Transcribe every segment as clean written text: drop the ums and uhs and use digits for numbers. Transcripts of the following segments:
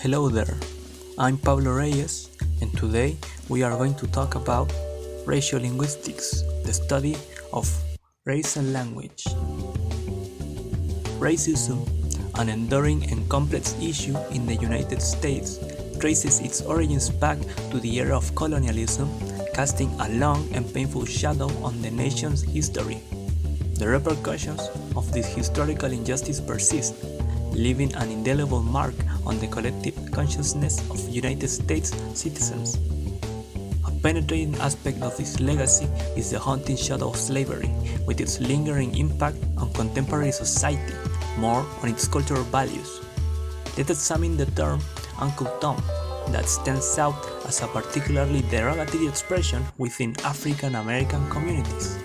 Hello there, I'm Pablo Reyes, and today we are going to talk about Raciolingusitics, the study of race and language. Racism, an enduring and complex issue in the United States, traces its origins back to the era of colonialism, casting a long and painful shadow on the nation's history. The repercussions of this historical injustice persist, leaving an indelible mark on the collective consciousness of United States citizens. A penetrating aspect of this legacy is the haunting shadow of slavery, with its lingering impact on contemporary society, more on its cultural values. Let's examine the term Uncle Tom, that stands out as a particularly derogatory expression within African American communities,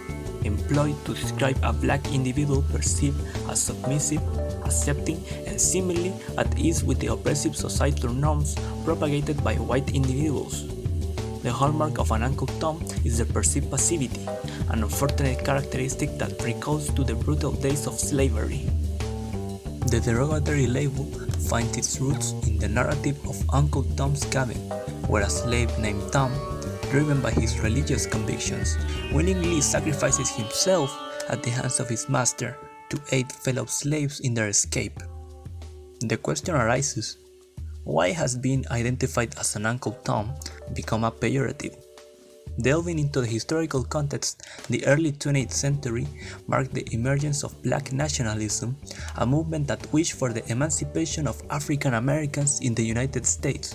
employed to describe a black individual perceived as submissive, accepting, and seemingly at ease with the oppressive societal norms propagated by white individuals. The hallmark of an Uncle Tom is the perceived passivity, an unfortunate characteristic that recalls to the brutal days of slavery. The derogatory label finds its roots in the narrative of Uncle Tom's Cabin, where a slave named Tom, driven by his religious convictions, willingly sacrifices himself at the hands of his master to aid fellow slaves in their escape. The question arises, why has being identified as an Uncle Tom become a pejorative? Delving into the historical context, the early 20th century marked the emergence of black nationalism, a movement that wished for the emancipation of African Americans in the United States.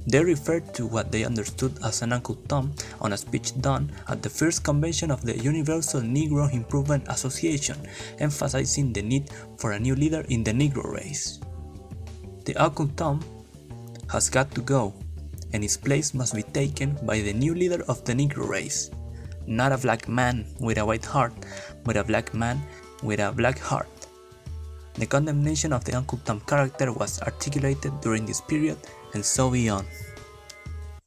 They referred to what they understood as an Uncle Tom on a speech done at the first convention of the Universal Negro Improvement Association, emphasizing the need for a new leader in the Negro race. The Uncle Tom has got to go, and his place must be taken by the new leader of the Negro race, not a black man with a white heart, but a black man with a black heart. The condemnation of the Uncle Tom character was articulated during this period and so beyond.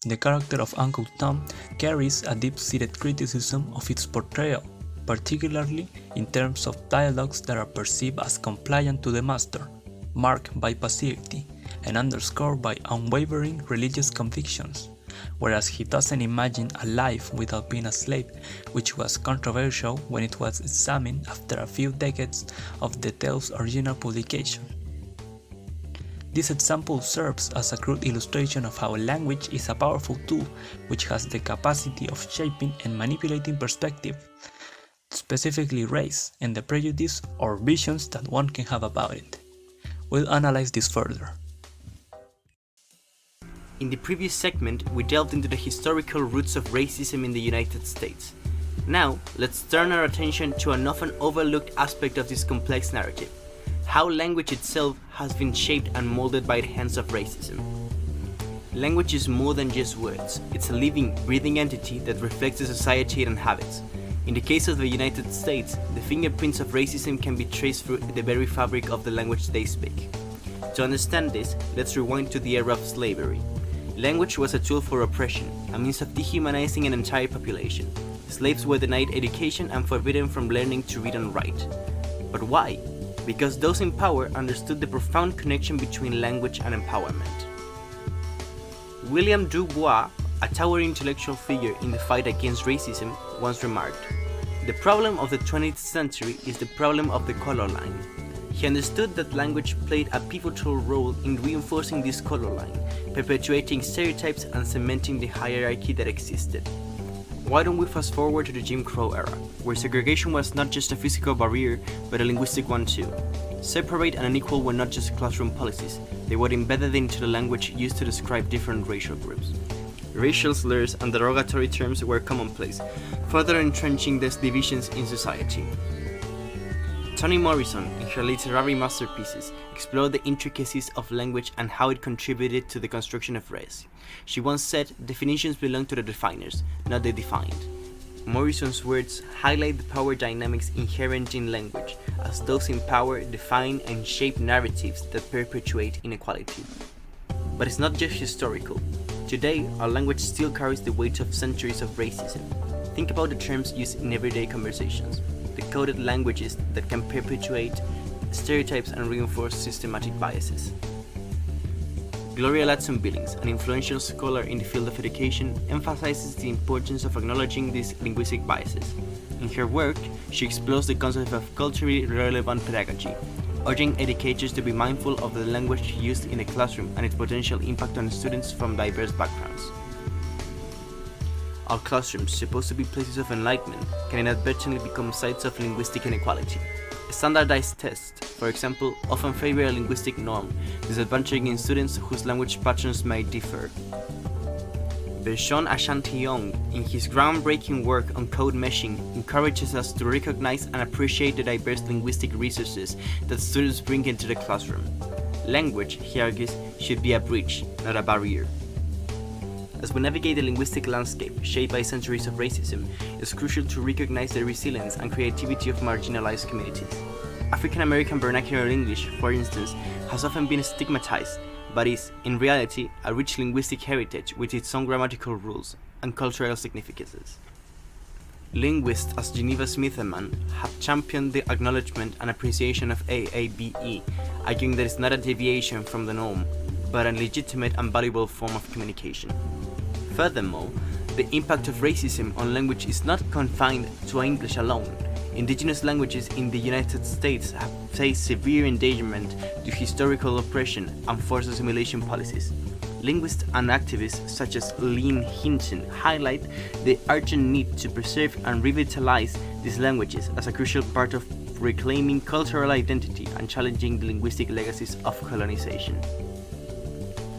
The character of Uncle Tom carries a deep-seated criticism of its portrayal, particularly in terms of dialogues that are perceived as compliant to the master, marked by passivity, and underscored by unwavering religious convictions, whereas he doesn't imagine a life without being a slave, which was controversial when it was examined after a few decades of the tale's original publication. This example serves as a crude illustration of how language is a powerful tool which has the capacity of shaping and manipulating perspective, specifically race and the prejudice or visions that one can have about it. We'll analyze this further. In the previous segment, we delved into the historical roots of racism in the United States. Now, let's turn our attention to an often overlooked aspect of this complex narrative: how language itself has been shaped and molded by the hands of racism. Language is more than just words. It's a living, breathing entity that reflects the society it inhabits. In the case of the United States, the fingerprints of racism can be traced through the very fabric of the language they speak. To understand this, let's rewind to the era of slavery. Language was a tool for oppression, a means of dehumanizing an entire population. Slaves were denied education and forbidden from learning to read and write. But why? Because those in power understood the profound connection between language and empowerment. William Du Bois, a towering intellectual figure in the fight against racism, once remarked, "The problem of the 20th century is the problem of the color line." He understood that language played a pivotal role in reinforcing this color line, perpetuating stereotypes and cementing the hierarchy that existed. Why don't we fast forward to the Jim Crow era, where segregation was not just a physical barrier, but a linguistic one too. Separate and unequal were not just classroom policies, they were embedded into the language used to describe different racial groups. Racial slurs and derogatory terms were commonplace, further entrenching these divisions in society. Toni Morrison, in her literary masterpieces, explored the intricacies of language and how it contributed to the construction of race. She once said, "Definitions belong to the definers, not the defined." Morrison's words highlight the power dynamics inherent in language, as those in power define and shape narratives that perpetuate inequality. But it's not just historical. Today, our language still carries the weight of centuries of racism. Think about the terms used in everyday conversations, the coded languages that can perpetuate stereotypes and reinforce systematic biases. Gloria Ladson-Billings, an influential scholar in the field of education, emphasizes the importance of acknowledging these linguistic biases. In her work, she explores the concept of culturally relevant pedagogy, urging educators to be mindful of the language used in the classroom and its potential impact on students from diverse backgrounds. Our classrooms, supposed to be places of enlightenment, can inadvertently become sites of linguistic inequality. Standardized tests, for example, often favor a linguistic norm, disadvantaging students whose language patterns may differ. Bershon Ashanti-Young, in his groundbreaking work on code meshing, encourages us to recognize and appreciate the diverse linguistic resources that students bring into the classroom. Language, he argues, should be a bridge, not a barrier. As we navigate the linguistic landscape shaped by centuries of racism, it's crucial to recognize the resilience and creativity of marginalized communities. African American vernacular English, for instance, has often been stigmatized, but is, in reality, a rich linguistic heritage with its own grammatical rules and cultural significances. Linguists as Geneva Smitherman have championed the acknowledgement and appreciation of AABE, arguing that it's not a deviation from the norm, but a legitimate and valuable form of communication. Furthermore, the impact of racism on language is not confined to English alone. Indigenous languages in the United States have faced severe endangerment due to historical oppression and forced assimilation policies. Linguists and activists such as Lynn Hinton highlight the urgent need to preserve and revitalize these languages as a crucial part of reclaiming cultural identity and challenging the linguistic legacies of colonization.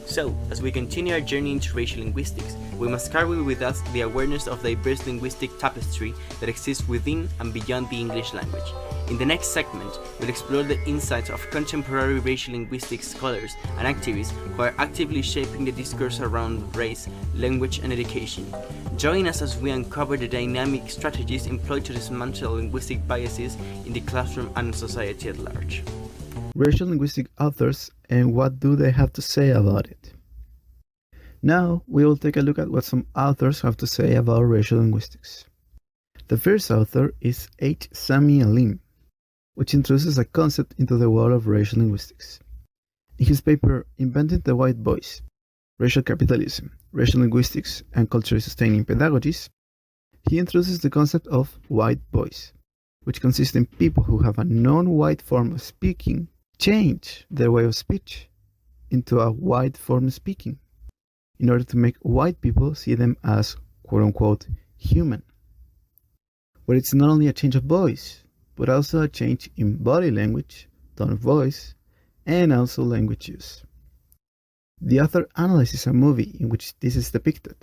So, as we continue our journey into racial linguistics, we must carry with us the awareness of the diverse linguistic tapestry that exists within and beyond the English language. In the next segment, we'll explore the insights of contemporary racial linguistics scholars and activists who are actively shaping the discourse around race, language, and education. Join us as we uncover the dynamic strategies employed to dismantle linguistic biases in the classroom and society at large. Racial linguistic authors and what do they have to say about it? Now we will take a look at what some authors have to say about racial linguistics. The first author is H. Sami Alim, which introduces a concept into the world of racial linguistics. In his paper Inventing the White Voice, Racial Capitalism, Racial Linguistics, and Culturally Sustaining Pedagogies, he introduces the concept of white voice, which consists in people who have a non-white form of speaking change their way of speech into a white form of speaking in order to make white people see them as quote-unquote human. Where it's not only a change of voice, but also a change in body language, tone of voice, and also language use. The author analyzes a movie in which this is depicted.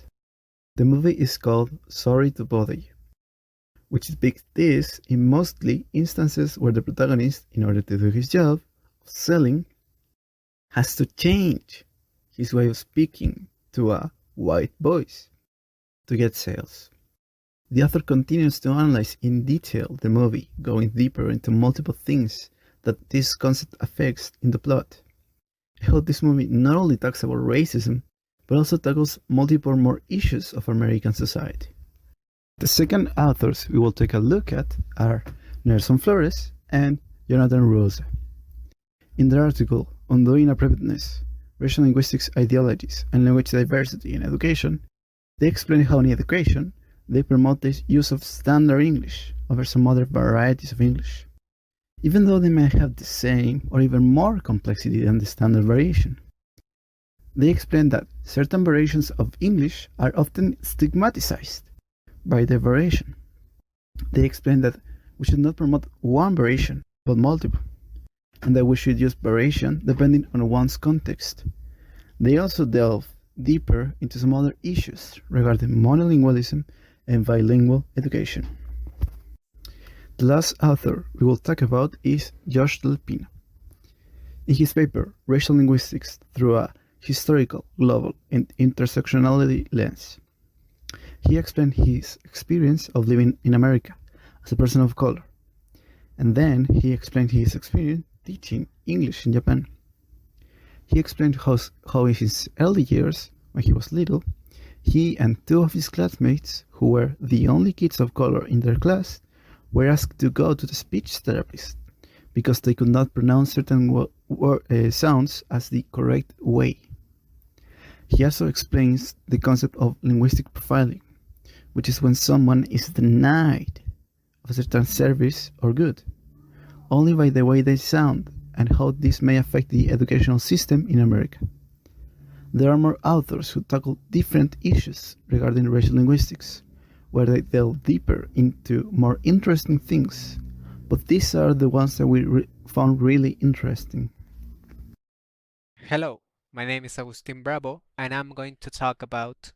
The movie is called Sorry to Bother You, which depicts this in mostly instances where the protagonist, in order to do his job of selling, has to change his way of speaking to a white voice to get sales. The author continues to analyze in detail the movie, going deeper into multiple things that this concept affects in the plot. I hope this movie not only talks about racism, but also tackles multiple more issues of American society. The second authors we will take a look at are Nelson Flores and Jonathan Rosa. In their article Undoing Appropriateness, Racial Linguistics Ideologies, and Language Diversity in Education, they explain how in education they promote the use of standard English over some other varieties of English, even though they may have the same or even more complexity than the standard variation. They explain that certain variations of English are often stigmatized by their variation. They explain that we should not promote one variation, but multiple, and that we should use variation depending on one's context. They also delve deeper into some other issues regarding monolingualism and bilingual education. The last author we will talk about is Josh Del Pino. In his paper, Racial Linguistics Through a Historical, Global, and Intersectionality Lens, he explained his experience of living in America as a person of color, and then he explained his experience teaching English in Japan. He explained how in his early years, when he was little, he and two of his classmates, who were the only kids of color in their class, were asked to go to the speech therapist because they could not pronounce certain sounds as the correct way. He also explains the concept of linguistic profiling, which is when someone is denied of a certain service or good, only by the way they sound and how this may affect the educational system in America. There are more authors who tackle different issues regarding racial linguistics, where they delve deeper into more interesting things, but these are the ones that we found really interesting. Hello, my name is Agustín Bravo, and I'm going to talk about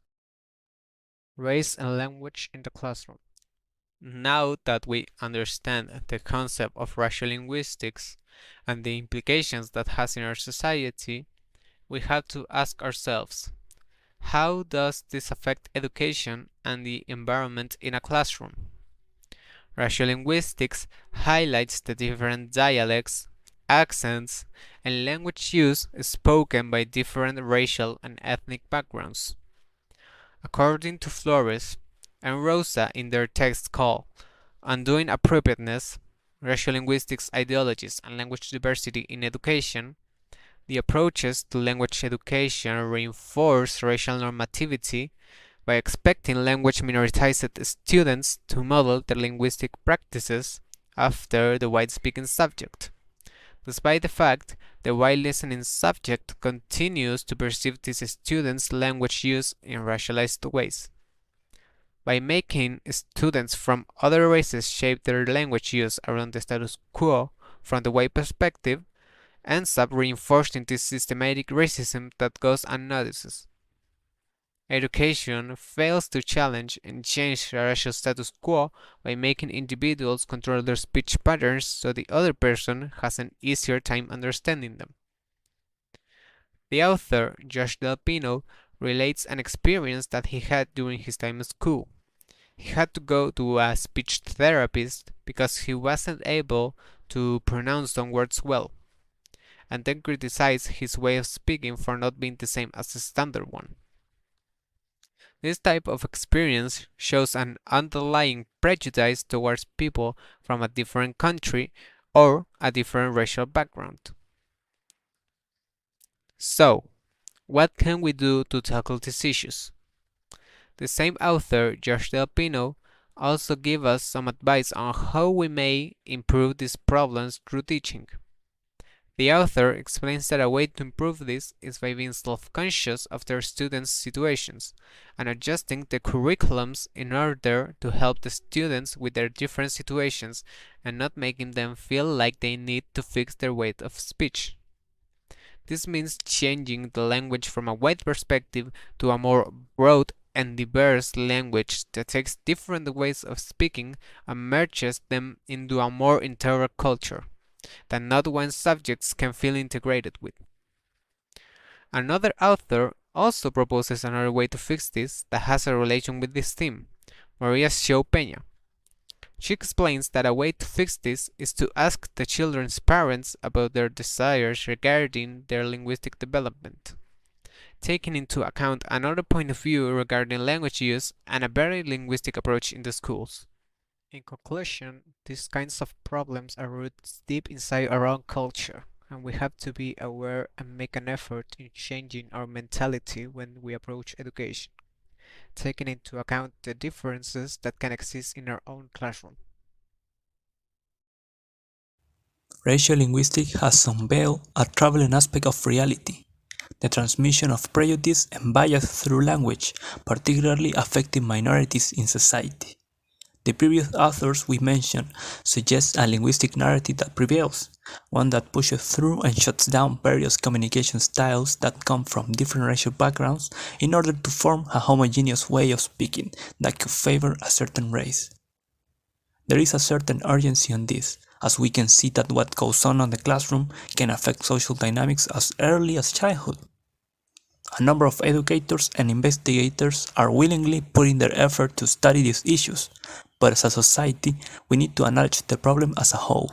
race and language in the classroom. Now that we understand the concept of racial linguistics and the implications that has in our society, we have to ask ourselves, how does this affect education and the environment in a classroom? Racial linguistics highlights the different dialects, accents, and language use spoken by different racial and ethnic backgrounds. According to Flores and Rosa in their text called Undoing Appropriateness, Racial Linguistics Ideologies and Language Diversity in Education, the approaches to language education reinforce racial normativity by expecting language minoritized students to model their linguistic practices after the white speaking subject, despite the fact the white listening subject continues to perceive these students' language use in racialized ways. By making students from other races shape their language use around the status quo from the white perspective, ends up reinforcing this systematic racism that goes unnoticed. Education fails to challenge and change the racial status quo by making individuals control their speech patterns so the other person has an easier time understanding them. The author, Josh Del Pino, relates an experience that he had during his time at school. He had to go to a speech therapist because he wasn't able to pronounce some words well, and then criticized his way of speaking for not being the same as the standard one. This type of experience shows an underlying prejudice towards people from a different country or a different racial background. So, what can we do to tackle these issues? The same author, Josh Del Pino, also gives us some advice on how we may improve these problems through teaching. The author explains that a way to improve this is by being self-conscious of their students' situations and adjusting the curriculums in order to help the students with their different situations and not making them feel like they need to fix their way of speech. This means changing the language from a white perspective to a more broad and diverse language that takes different ways of speaking and merges them into a more integral culture that not one subjects can feel integrated with. Another author also proposes another way to fix this that has a relation with this theme, Maria Xiao Peña. She explains that a way to fix this is to ask the children's parents about their desires regarding their linguistic development, taking into account another point of view regarding language use and a very linguistic approach in the schools. In conclusion, these kinds of problems are roots deep inside our own culture, and we have to be aware and make an effort in changing our mentality when we approach education, taking into account the differences that can exist in our own classroom. Racial linguistics has unveiled a troubling aspect of reality, the transmission of prejudice and bias through language, particularly affecting minorities in society. The previous authors we mentioned suggest a linguistic narrative that prevails, one that pushes through and shuts down various communication styles that come from different racial backgrounds in order to form a homogeneous way of speaking that could favor a certain race. There is a certain urgency on this, as we can see that what goes on in the classroom can affect social dynamics as early as childhood. A number of educators and investigators are willingly putting their effort to study these issues, but as a society, we need to acknowledge the problem as a whole.